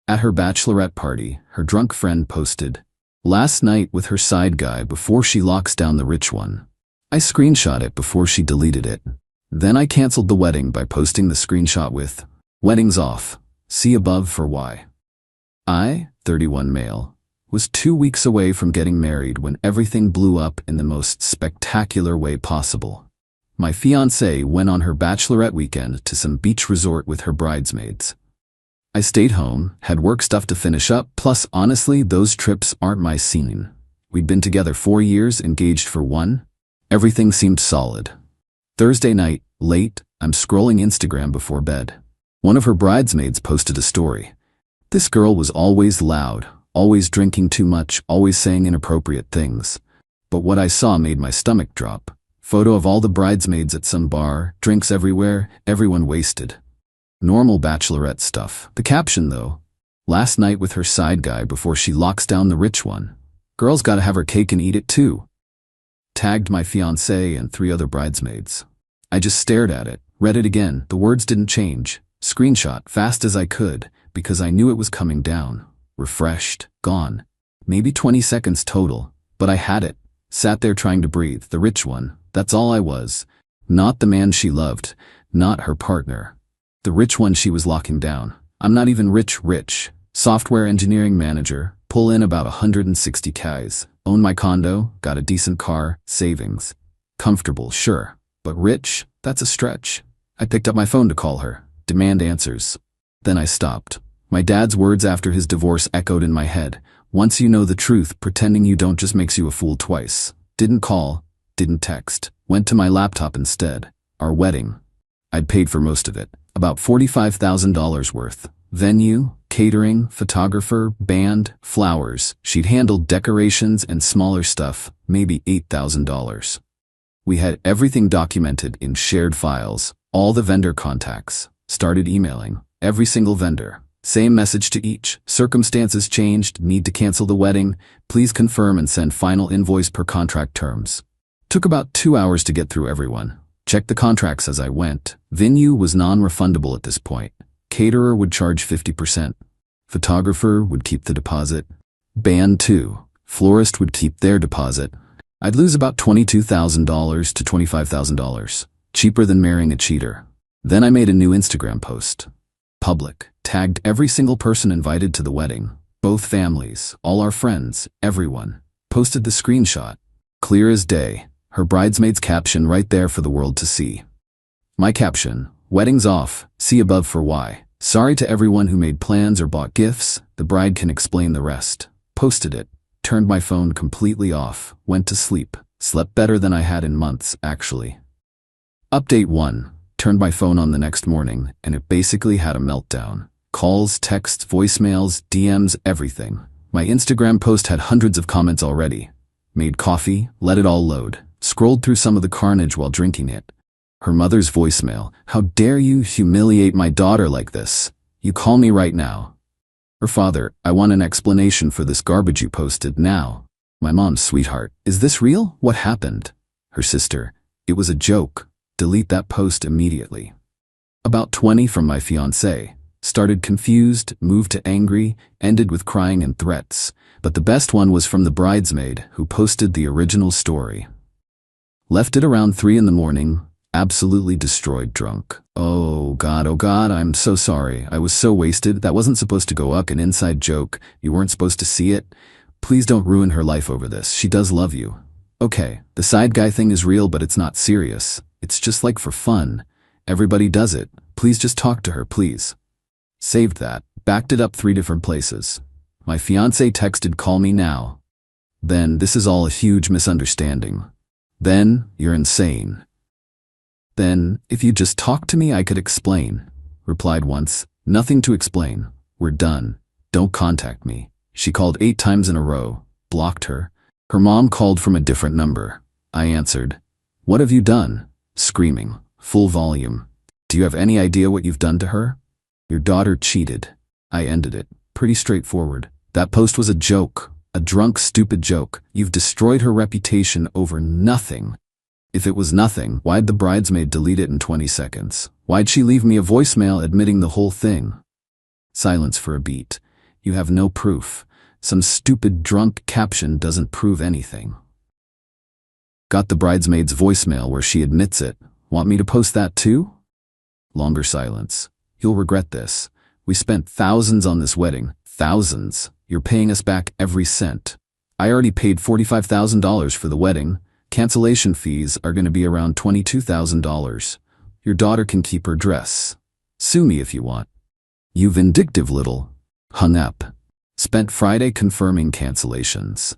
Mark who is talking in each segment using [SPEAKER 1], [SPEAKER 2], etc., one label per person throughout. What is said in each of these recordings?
[SPEAKER 1] At her bachelorette party, her drunk friend posted, "Last night with her side guy before she locks down the rich one." I screenshot it before she deleted it. Then I canceled the wedding by posting the screenshot with, "Wedding's off. See above for why." I, 31 male, was 2 weeks away from getting married when everything blew up in the most spectacular way possible. My fiancée went on her bachelorette weekend to some beach resort with her bridesmaids. I stayed home, had work stuff to finish up, plus honestly, those trips aren't my scene. We'd been together 4 years, engaged for 1. Everything seemed solid. Thursday night, late, I'm scrolling Instagram before bed. One of her bridesmaids posted a story. This girl was always loud, always drinking too much, always saying inappropriate things. But what I saw made my stomach drop. Photo of all the bridesmaids at some bar, drinks everywhere, everyone wasted. Normal bachelorette stuff. The caption though, "Last night with her side guy before she locks down the rich one. Girl's gotta have her cake and eat it too." Tagged my fiancée and 3 other bridesmaids. I just stared at it, read it again, the words didn't change. Screenshot fast as I could, because I knew it was coming down. Refreshed, gone. Maybe 20 seconds total, but I had it. Sat there trying to breathe, the rich one, that's all I was. Not the man she loved, not her partner. The rich one she was locking down. I'm not even rich. Software engineering manager, pull in about 160 Ks. Own my condo, got a decent car, savings. Comfortable, sure. But rich? That's a stretch. I picked up my phone to call her, demand answers. Then I stopped. My dad's words after his divorce echoed in my head. Once you know the truth, pretending you don't just makes you a fool twice. Didn't call, didn't text. Went to my laptop instead. Our wedding. I'd paid for most of it. About $45,000 worth. Venue, catering, photographer, band, flowers. She'd handled decorations and smaller stuff, maybe $8,000. We had everything documented in shared files, all the vendor contacts. Started emailing every single vendor. Same message to each. Circumstances changed, need to cancel the wedding. Please confirm and send final invoice per contract terms. Took about 2 hours to get through everyone. Checked the contracts as I went. Venue was non-refundable at this point. Caterer would charge 50%. Photographer would keep the deposit. Band too. Florist would keep their deposit. I'd lose about $22,000 to $25,000. Cheaper than marrying a cheater. Then I made a new Instagram post. Public. Tagged every single person invited to the wedding. Both families, all our friends, everyone. Posted the screenshot. Clear as day. Her bridesmaid's caption right there for the world to see. My caption, "Wedding's off, see above for why. Sorry to everyone who made plans or bought gifts, the bride can explain the rest." Posted it, turned my phone completely off, went to sleep, slept better than I had in months, actually. Update 1, turned my phone on the next morning, and it basically had a meltdown. Calls, texts, voicemails, DMs, everything. My Instagram post had hundreds of comments already. Made coffee, let it all load. Scrolled through some of the carnage while drinking it. Her mother's voicemail, "How dare you humiliate my daughter like this? You call me right now." Her father, "I want an explanation for this garbage you posted now." My mom's, "Sweetheart, is this real? What happened?" Her sister, "It was a joke. Delete that post immediately." About 20 from my fiancé. Started confused, moved to angry, ended with crying and threats. But the best one was from the bridesmaid who posted the original story. Left it around 3 in the morning, absolutely destroyed drunk. Oh God, I'm so sorry. I was so wasted. That wasn't supposed to go up, an inside joke. You weren't supposed to see it. Please don't ruin her life over this. She does love you. Okay, the side guy thing is real, but it's not serious. It's just like for fun. Everybody does it. Please just talk to her, please. Saved that, backed it up 3 different places. My fiancé texted, "Call me now." Then, "This is all a huge misunderstanding." Then, "You're insane." Then, "If you just talk to me, I could explain." Replied once, "Nothing to explain. We're done. Don't contact me." She called 8 times in a row. Blocked her. Her mom called from a different number. I answered. "What have you done?" Screaming, full volume. "Do you have any idea what you've done to her?" "Your daughter cheated." I ended it. Pretty straightforward. That post was a joke. A drunk, stupid joke. You've destroyed her reputation over nothing. If it was nothing, why'd the bridesmaid delete it in 20 seconds? Why'd she leave me a voicemail admitting the whole thing? Silence for a beat. You have no proof. Some stupid drunk caption doesn't prove anything. Got the bridesmaid's voicemail where she admits it. Want me to post that too? Longer silence. You'll regret this. We spent thousands on this wedding. Thousands. You're paying us back every cent. I already paid $45,000 for the wedding. Cancellation fees are going to be around $22,000. Your daughter can keep her dress. Sue me if you want. You vindictive little. Hung up. Spent Friday confirming cancellations.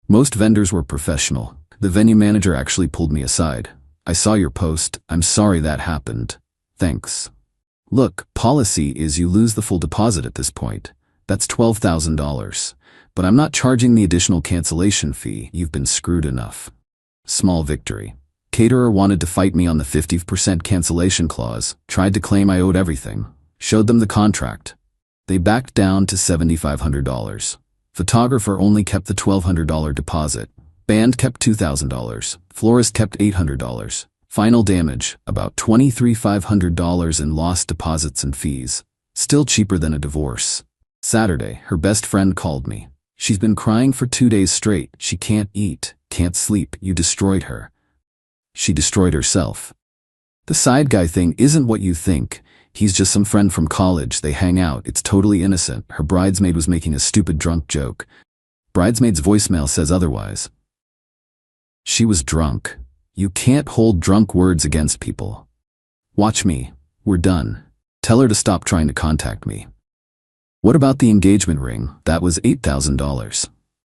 [SPEAKER 1] Most vendors were professional. The venue manager actually pulled me aside. I saw your post. I'm sorry that happened. Thanks. Look, policy is you lose the full deposit at this point. That's $12,000. But I'm not charging the additional cancellation fee. You've been screwed enough. Small victory. Caterer wanted to fight me on the 50% cancellation clause, tried to claim I owed everything. Showed them the contract. They backed down to $7,500. Photographer only kept the $1,200 deposit. Band kept $2,000. Florist kept $800. Final damage, about $23,500 in lost deposits and fees. Still cheaper than a divorce. Saturday, her best friend called me. She's been crying for 2 days straight. She can't eat, can't sleep. You destroyed her. She destroyed herself. The side guy thing isn't what you think. He's just some friend from college. They hang out. It's totally innocent. Her bridesmaid was making a stupid drunk joke. Bridesmaid's voicemail says otherwise. She was drunk. You can't hold drunk words against people. Watch me. We're done. Tell her to stop trying to contact me. What about the engagement ring? That was $8,000.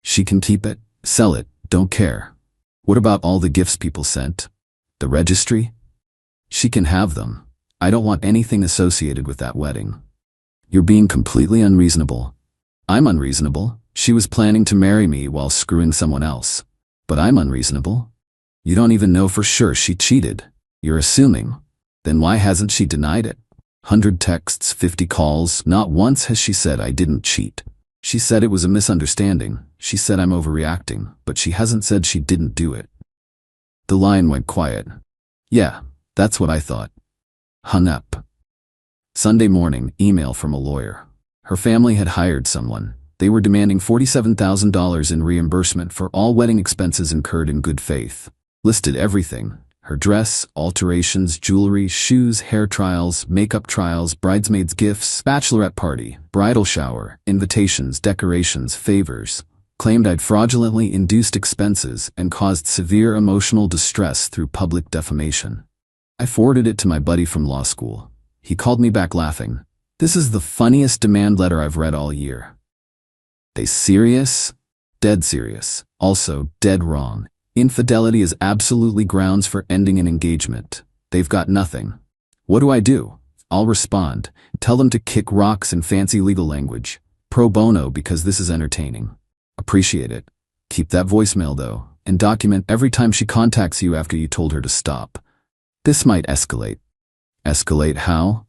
[SPEAKER 1] She can keep it, sell it, don't care. What about all the gifts people sent? The registry? She can have them. I don't want anything associated with that wedding. You're being completely unreasonable. I'm unreasonable. She was planning to marry me while screwing someone else. But I'm unreasonable. You don't even know for sure she cheated. You're assuming. Then why hasn't she denied it? 100 texts, 50 calls. Not once has she said I didn't cheat. She said it was a misunderstanding. She said I'm overreacting, but she hasn't said she didn't do it. The line went quiet. Yeah, that's what I thought. Hung up. Sunday morning, email from a lawyer. Her family had hired someone. They were demanding $47,000 in reimbursement for all wedding expenses incurred in good faith. Listed everything. Her dress, alterations, jewelry, shoes, hair trials, makeup trials, bridesmaids' gifts, bachelorette party, bridal shower, invitations, decorations, favors. Claimed I'd fraudulently induced expenses and caused severe emotional distress through public defamation. I forwarded it to my buddy from law school. He called me back laughing. This is the funniest demand letter I've read all year. They serious? Dead serious. Also, dead wrong. Infidelity is absolutely grounds for ending an engagement. They've got nothing. What do? I'll respond. Tell them to kick rocks in fancy legal language. Pro bono because this is entertaining. Appreciate it. Keep that voicemail though, and document every time she contacts you after you told her to stop. This might escalate. Escalate how?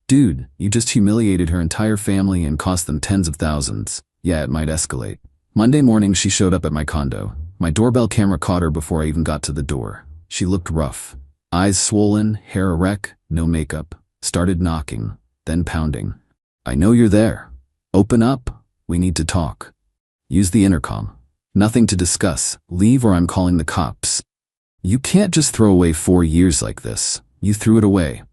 [SPEAKER 1] Dude, you just humiliated her entire family and cost them tens of thousands. Yeah, it might escalate. Monday morning she showed up at my condo. My doorbell camera caught her before I even got to the door. She looked rough. Eyes swollen, hair a wreck, no makeup. Started knocking, then pounding. I know you're there. Open up. We need to talk. Use the intercom. Nothing to discuss. Leave or I'm calling the cops. You can't just throw away 4 years like this. You threw it away.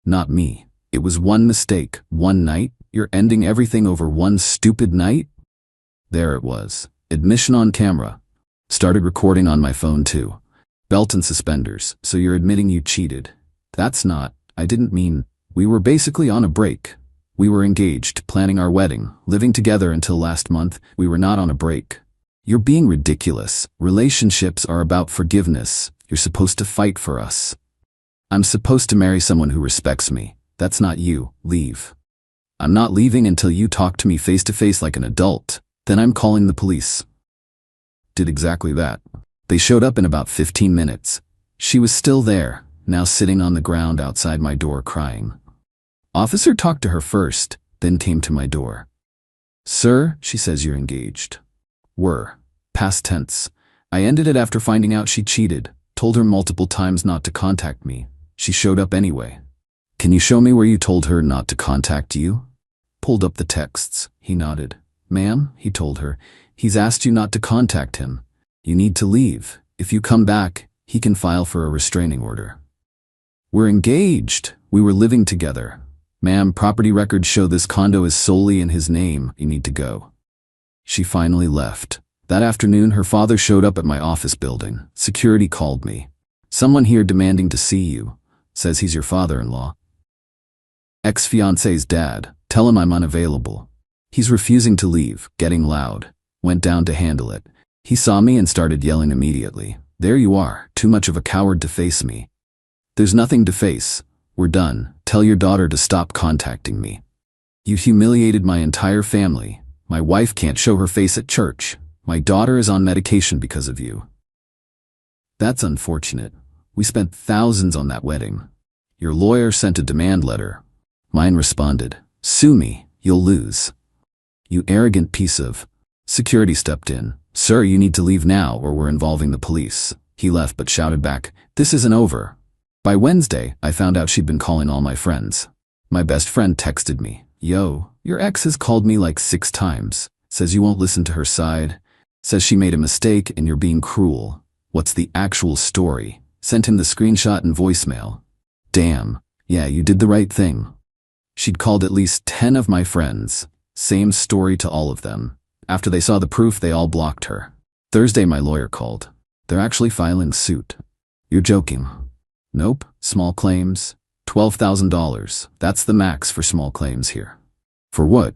[SPEAKER 1] Not me. It was one mistake, one night. You're ending everything over one stupid night? There it was. Admission on camera. Started recording on my phone too. Belt and suspenders, so you're admitting you cheated. That's not, I didn't mean, we were basically on a break. We were engaged, planning our wedding, living together until last month. We were not on a break. You're being ridiculous. Relationships are about forgiveness. You're supposed to fight for us. I'm supposed to marry someone who respects me. That's not you. Leave. I'm not leaving until you talk to me face to face like an adult. Then I'm calling the police. Did exactly that. They showed up in about 15 minutes. She was still there, now sitting on the ground outside my door crying. Officer talked to her first, then came to my door. Sir, she says you're engaged. Were. Past tense. I ended it after finding out she cheated, told her multiple times not to contact me. She showed up anyway. Can you show me where you told her not to contact you? Pulled up the texts. He nodded. Ma'am, he told her, he's asked you not to contact him. You need to leave. If you come back, he can file for a restraining order. We're engaged. We were living together. Ma'am, property records show this condo is solely in his name. You need to go. She finally left. That afternoon, her father showed up at my office building. Security called me. Someone here demanding to see you. Says he's your father-in-law. Ex-fiancé's dad. Tell him I'm unavailable. He's refusing to leave, getting loud. Went down to handle it. He saw me and started yelling immediately. There you are, too much of a coward to face me. There's nothing to face. We're done. Tell your daughter to stop contacting me. You humiliated my entire family. My wife can't show her face at church. My daughter is on medication because of you. That's unfortunate. We spent thousands on that wedding. Your lawyer sent a demand letter. Mine responded, sue me, you'll lose. You arrogant piece of... Security stepped in. Sir, you need to leave now or we're involving the police. He left but shouted back, this isn't over. By Wednesday, I found out she'd been calling all my friends. My best friend texted me, yo, your ex has called me like 6 times. Says you won't listen to her side. Says she made a mistake and you're being cruel. What's the actual story? Sent him the screenshot and voicemail. Damn, yeah, you did the right thing. She'd called at least 10 of my friends. Same story to all of them. After they saw the proof, they all blocked her. Thursday, my lawyer called. They're actually filing suit. You're joking. Nope, small claims. $12,000. That's the max for small claims here. For what?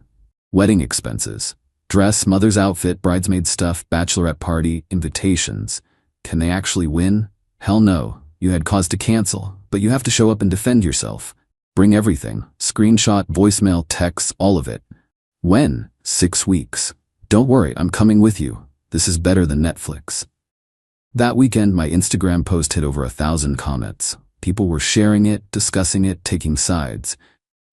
[SPEAKER 1] Wedding expenses. Dress, mother's outfit, bridesmaid stuff, bachelorette party, invitations. Can they actually win? Hell no. You had cause to cancel, but you have to show up and defend yourself. Bring everything. Screenshot, voicemail, texts, all of it. When? 6 weeks. Don't worry, I'm coming with you. This is better than Netflix. That weekend, my Instagram post hit over 1,000 comments. People were sharing it, discussing it, taking sides.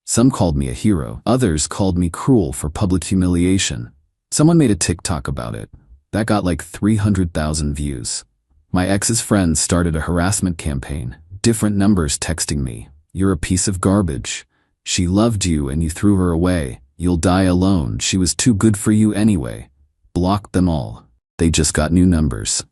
[SPEAKER 1] Some called me a hero. Others called me cruel for public humiliation. Someone made a TikTok about it. That got like 300,000 views. My ex's friends started a harassment campaign. Different numbers texting me. You're a piece of garbage. She loved you and you threw her away. You'll die alone. She was too good for you anyway. Blocked them all. They just got new numbers.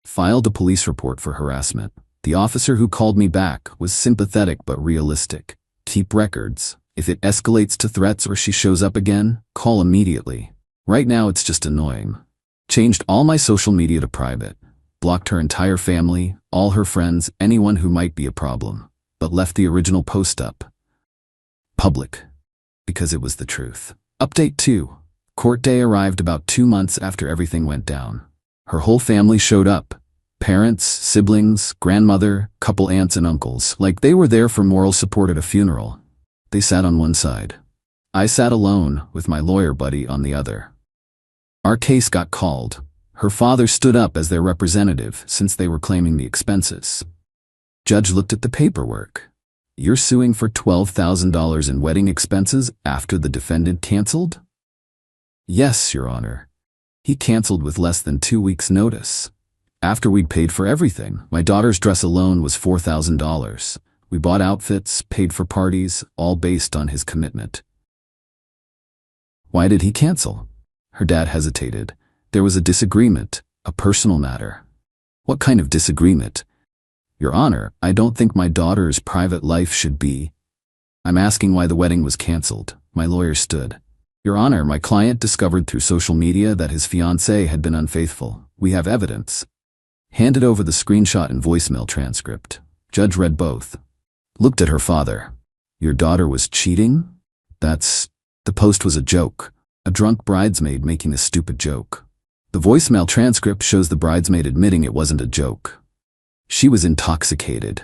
[SPEAKER 1] Filed a police report for harassment. The officer who called me back was sympathetic but realistic. Keep records. If it escalates to threats or she shows up again, call immediately. Right now it's just annoying. Changed all my social media to private. Blocked her entire family, all her friends, anyone who might be a problem. But left the original post up. Public. Because it was the truth. Update 2. Court day arrived about 2 months after everything went down. Her whole family showed up. Parents, siblings, grandmother, couple aunts and uncles, like they were there for moral support at a funeral. They sat on one side. I sat alone, with my lawyer buddy on the other. Our case got called. Her father stood up as their representative since they were claiming the expenses. Judge looked at the paperwork. You're suing for $12,000 in wedding expenses after the defendant canceled? Yes, Your Honor. He canceled with less than 2 weeks' notice. After we'd paid for everything, my daughter's dress alone was $4,000. We bought outfits, paid for parties, all based on his commitment. Why did he cancel? Her dad hesitated. There was a disagreement, a personal matter. What kind of disagreement? Your Honor, I don't think my daughter's private life should be. I'm asking why the wedding was canceled. My lawyer stood. Your Honor, my client discovered through social media that his fiancée had been unfaithful. We have evidence. Handed over the screenshot and voicemail transcript. Judge read both. Looked at her father. Your daughter was cheating? The post was a joke. A drunk bridesmaid making a stupid joke. The voicemail transcript shows the bridesmaid admitting it wasn't a joke. She was intoxicated.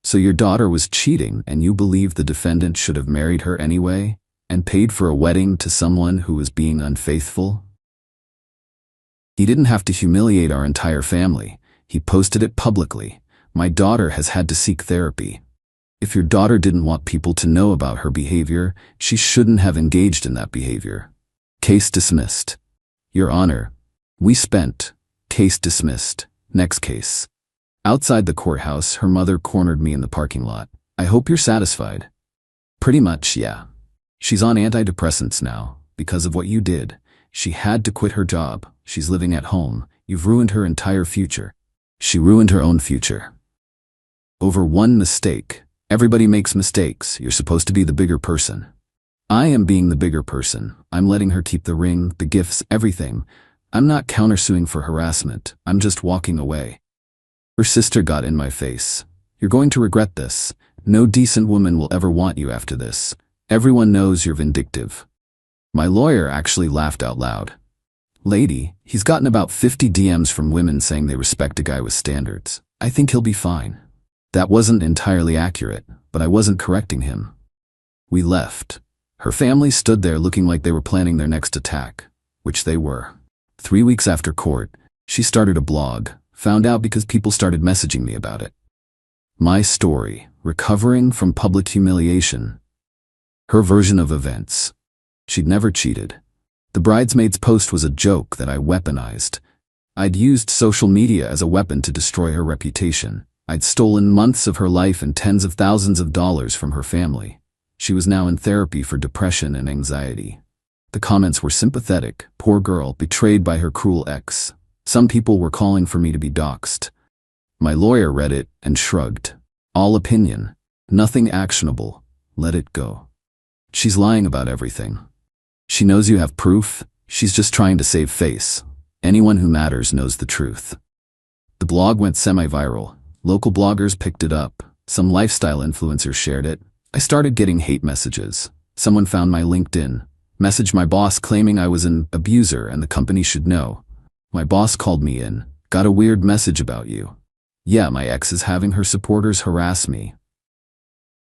[SPEAKER 1] So your daughter was cheating and you believe the defendant should have married her anyway and paid for a wedding to someone who was being unfaithful? He didn't have to humiliate our entire family. He posted it publicly. My daughter has had to seek therapy. If your daughter didn't want people to know about her behavior, she shouldn't have engaged in that behavior. Case dismissed. Your Honor, we spent. Case dismissed. Next case. Outside the courthouse, her mother cornered me in the parking lot. I hope you're satisfied. Pretty much, yeah. She's on antidepressants now, because of what you did. She had to quit her job. She's living at home. You've ruined her entire future. She ruined her own future. Over one mistake. Everybody makes mistakes. You're supposed to be the bigger person. I am being the bigger person. I'm letting her keep the ring, the gifts, everything. I'm not countersuing for harassment. I'm just walking away. Her sister got in my face. You're going to regret this. No decent woman will ever want you after this. Everyone knows you're vindictive. My lawyer actually laughed out loud. Lady, he's gotten about 50 DMs from women saying they respect a guy with standards. I think he'll be fine. That wasn't entirely accurate, but I wasn't correcting him. We left. Her family stood there looking like they were planning their next attack, which they were. 3 weeks after court, she started a blog, found out because people started messaging me about it. My story, recovering from public humiliation. Her version of events. She'd never cheated. The bridesmaid's post was a joke that I weaponized. I'd used social media as a weapon to destroy her reputation. I'd stolen months of her life and tens of thousands of dollars from her family. She was now in therapy for depression and anxiety. The comments were sympathetic. Poor girl, betrayed by her cruel ex. Some people were calling for me to be doxxed. My lawyer read it and shrugged. All opinion. Nothing actionable. Let it go. She's lying about everything. She knows you have proof. She's just trying to save face. Anyone who matters knows the truth. The blog went semi-viral. Local bloggers picked it up. Some lifestyle influencers shared it. I started getting hate messages. Someone found my LinkedIn, messaged my boss claiming I was an abuser and the company should know. My boss called me in. Got a weird message about you. Yeah, my ex is having her supporters harass me.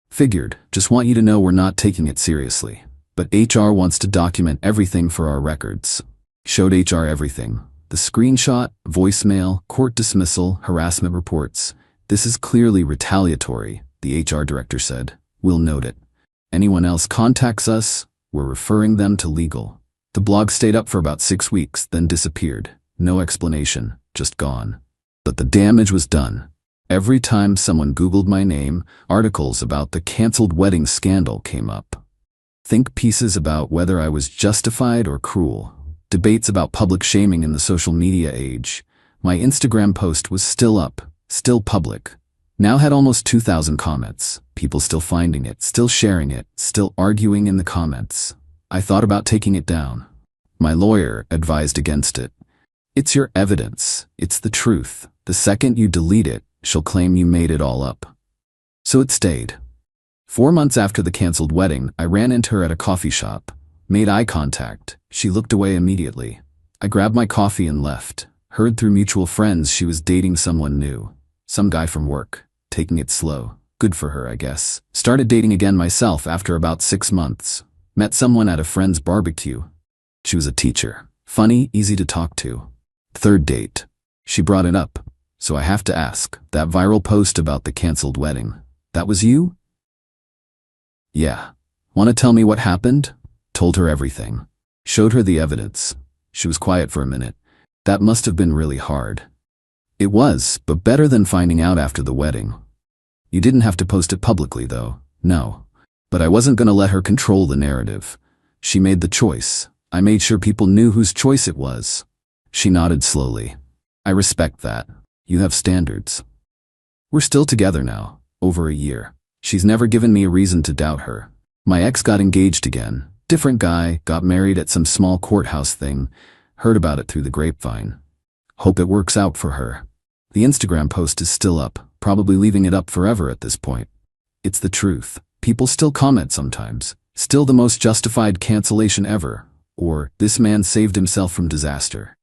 [SPEAKER 1] Figured, just want you to know we're not taking it seriously. But HR wants to document everything for our records. Showed HR everything. The screenshot, voicemail, court dismissal, harassment reports. This is clearly retaliatory, the HR director said. We'll note it. Anyone else contacts us, we're referring them to legal. The blog stayed up for about 6 weeks, then disappeared. No explanation, just gone. But the damage was done. Every time someone Googled my name, articles about the canceled wedding scandal came up. Think pieces about whether I was justified or cruel. Debates about public shaming in the social media age. My Instagram post was still up, still public. Now had almost 2,000 comments. People still finding it, still sharing it, still arguing in the comments. I thought about taking it down. My lawyer advised against it. It's your evidence. It's the truth. The second you delete it, she'll claim you made it all up. So it stayed. 4 months after the canceled wedding, I ran into her at a coffee shop. Made eye contact. She looked away immediately. I grabbed my coffee and left. Heard through mutual friends she was dating someone new. Some guy from work. Taking it slow. Good for her, I guess. Started dating again myself after about 6 months. Met someone at a friend's barbecue. She was a teacher. Funny, easy to talk to. 3rd date. She brought it up. So I have to ask, that viral post about the canceled wedding, that was you? Yeah. Want to tell me what happened? Told her everything. Showed her the evidence. She was quiet for a minute. That must have been really hard. It was, but better than finding out after the wedding. You didn't have to post it publicly, though. No. But I wasn't going to let her control the narrative. She made the choice. I made sure people knew whose choice it was. She nodded slowly. I respect that. You have standards. We're still together now, over a year. She's never given me a reason to doubt her. My ex got engaged again. Different guy, got married at some small courthouse thing. Heard about it through the grapevine. Hope it works out for her. The Instagram post is still up, probably leaving it up forever at this point. It's the truth. People still comment sometimes. Still the most justified cancellation ever. Or, this man saved himself from disaster.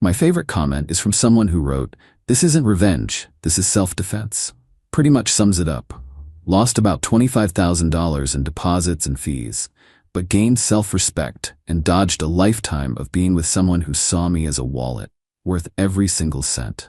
[SPEAKER 1] My favorite comment is from someone who wrote, "This isn't revenge, this is self-defense." Pretty much sums it up. Lost about $25,000 in deposits and fees, but gained self-respect and dodged a lifetime of being with someone who saw me as a wallet, worth every single cent.